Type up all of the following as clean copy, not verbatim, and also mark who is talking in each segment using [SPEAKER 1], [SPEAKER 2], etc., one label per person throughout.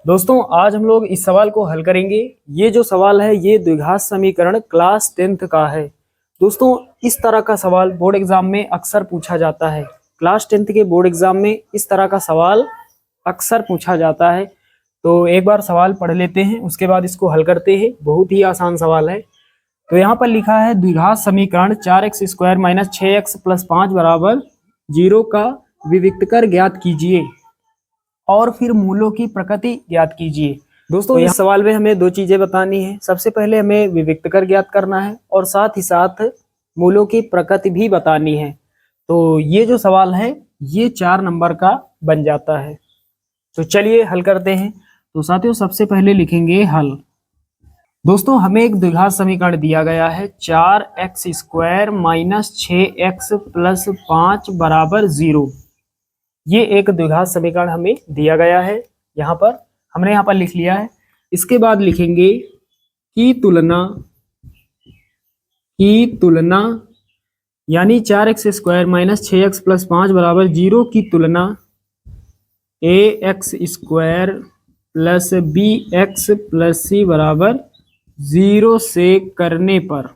[SPEAKER 1] दोस्तों आज हम लोग इस सवाल को हल करेंगे। ये जो सवाल है ये द्विघात समीकरण क्लास 10th का है। दोस्तों इस तरह का सवाल बोर्ड एग्जाम में अक्सर पूछा जाता है। क्लास 10th के बोर्ड एग्जाम में इस तरह का सवाल अक्सर पूछा जाता है। तो एक बार सवाल पढ़ लेते हैं, उसके बाद इसको हल करते हैं। बहुत ही आसान सवाल है। तो यहाँ पर लिखा है द्विघात समीकरण 4x² - 6x + 5 = 0 का विविक्तकर ज्ञात कीजिए और फिर मूलों की प्रकृति ज्ञात कीजिए। दोस्तों इस सवाल में हमें दो चीजें बतानी है। सबसे पहले हमें विविक्तकर ज्ञात करना है और साथ ही साथ मूलों की प्रकृति भी बतानी है। तो ये जो सवाल है ये 4 नंबर का बन जाता है। तो चलिए हल करते हैं। तो साथियों सबसे पहले लिखेंगे हल। दोस्तों हमें एक द्विघात समीकरण दिया गया है 4x² - 6x + 5 = 0। ये एक द्विघात समीकरण हमें दिया गया है। हमने यहाँ पर लिख लिया है। इसके बाद लिखेंगे की तुलना यानी 4x² - 6x + 5 = 0 की तुलना ax² + bx + c = 0 से करने पर।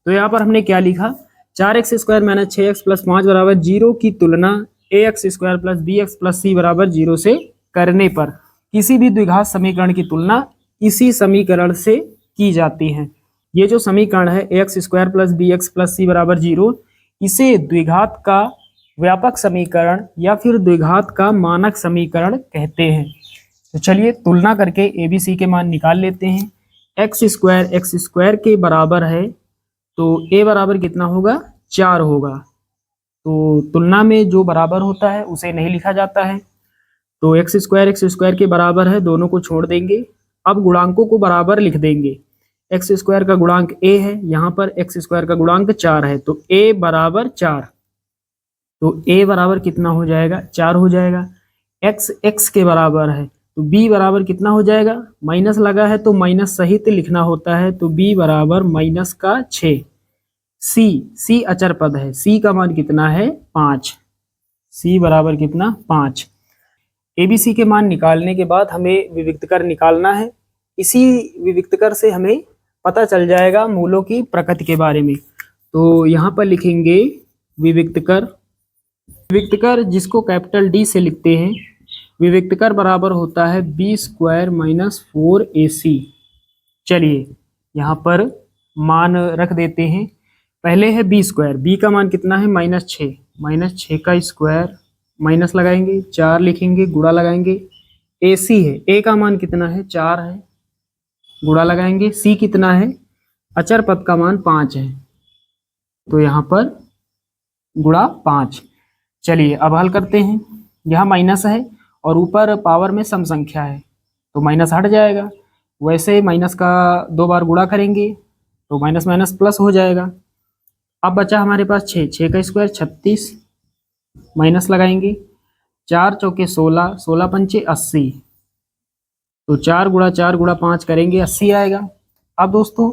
[SPEAKER 1] तो यहाँ पर हमने क्या लिखा, 4x² - 6x + 5 = 0 की तुलना ax² + bx + c = 0 से करने पर। किसी भी द्विघात समीकरण की तुलना इसी समीकरण से की जाती है। ये जो समीकरण है ax² + bx + c = 0, इसे द्विघात का व्यापक समीकरण या फिर द्विघात का मानक समीकरण कहते हैं। तो चलिए तुलना करके abc के मान निकाल लेते हैं। x² के बराबर है तो a बराबर कितना होगा, 4 होगा। तो तुलना में जो बराबर होता है उसे नहीं लिखा जाता है। तो x² के बराबर है, दोनों को छोड़ देंगे। अब गुणांकों को बराबर लिख देंगे। x² का गुणांक a है, यहाँ पर x² का गुणांक 4 है, तो a बराबर 4। तो a बराबर कितना हो जाएगा, 4 हो जाएगा। x के बराबर है तो b बराबर कितना हो जाएगा, माइनस लगा है तो माइनस सहित लिखना होता है, तो b बराबर -6। c अचर पद है, c का मान कितना है, 5। c बराबर कितना, 5। abc के मान निकालने के बाद हमें विविक्तकर निकालना है। इसी विविक्तकर से हमें पता चल जाएगा मूलों की प्रकृति के बारे में। तो यहाँ पर लिखेंगे विविक्तकर जिसको कैपिटल D से लिखते हैं। विविक्तकर बराबर होता है b² - 4ac। चलिए यहाँ पर मान रख देते हैं। पहले है b², b का मान कितना है, -6। -6 का स्क्वायर माइनस लगाएंगे, 4 लिखेंगे, गुणा लगाएंगे। ac है, a का मान कितना है, 4 है, गुणा लगाएंगे। c कितना है, अचर पद का मान 5 है, तो यहाँ पर गुणा 5। चलिए अब हल करते हैं। यहाँ माइनस है और ऊपर पावर में सम संख्या है तो माइनस हट जाएगा। वैसे माइनस का 2 बार गुणा करेंगे तो माइनस माइनस प्लस हो जाएगा। अब बचा हमारे पास 6 का स्क्वायर 36, माइनस लगाएंगे। 4 चौके 16, 16 पंचे 80, तो 4 × 5 करेंगे, 80 आएगा। अब दोस्तों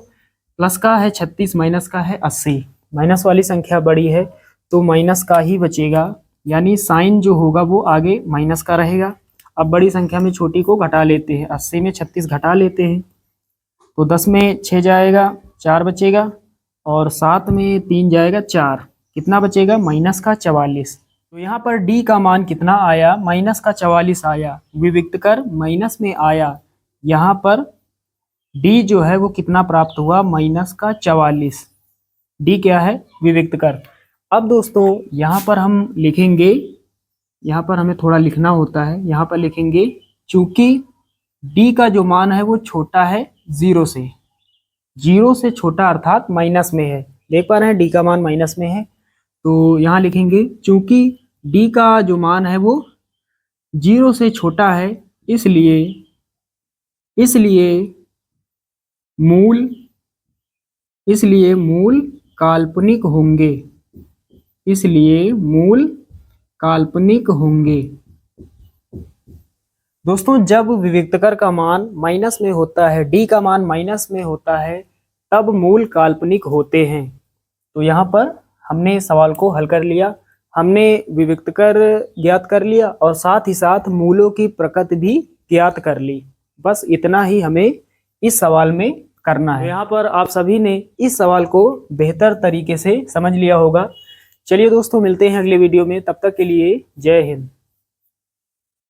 [SPEAKER 1] प्लस का है 36, माइनस का है 80। माइनस वाली संख्या बड़ी है तो माइनस का ही बचेगा, यानी साइन जो होगा वो आगे माइनस का रहेगा। अब बड़ी संख्या में छोटी को घटा लेते हैं। 80 में 36 घटा लेते हैं तो 10 में 6 जाएगा, 4 बचेगा, और 7 में 3 जाएगा, 4। कितना बचेगा, -44। तो यहाँ पर D का मान कितना आया, -44 आया। विविक्तकर माइनस में आया, यहाँ पर D जो है वो कितना प्राप्त हुआ, -44। D क्या है, विविक्तकर। अब दोस्तों यहाँ पर हम लिखेंगे, यहाँ पर हमें थोड़ा लिखना होता है। यहाँ पर लिखेंगे चूंकि D का जो मान है वो छोटा है 0 से, 0 से छोटा अर्थात माइनस में है। देख पा रहे हैं D का मान माइनस में है, तो यहाँ लिखेंगे चूंकि D का जो मान है वो 0 से छोटा है, इसलिए मूल काल्पनिक होंगे। दोस्तों जब विविक्तकर का मान माइनस में होता है, D का मान माइनस में होता है, तब मूल काल्पनिक होते हैं। तो यहाँ पर हमने सवाल को हल कर लिया। हमने विविक्तकर ज्ञात कर लिया और साथ ही साथ मूलों की प्रकृति भी ज्ञात कर ली। बस इतना ही हमें इस सवाल में करना है। यहाँ पर आप सभी ने इस सवाल को बेहतर तरीके से समझ लिया होगा। चलिए दोस्तों, मिलते हैं अगले वीडियो में, तब तक के लिए जय हिंद।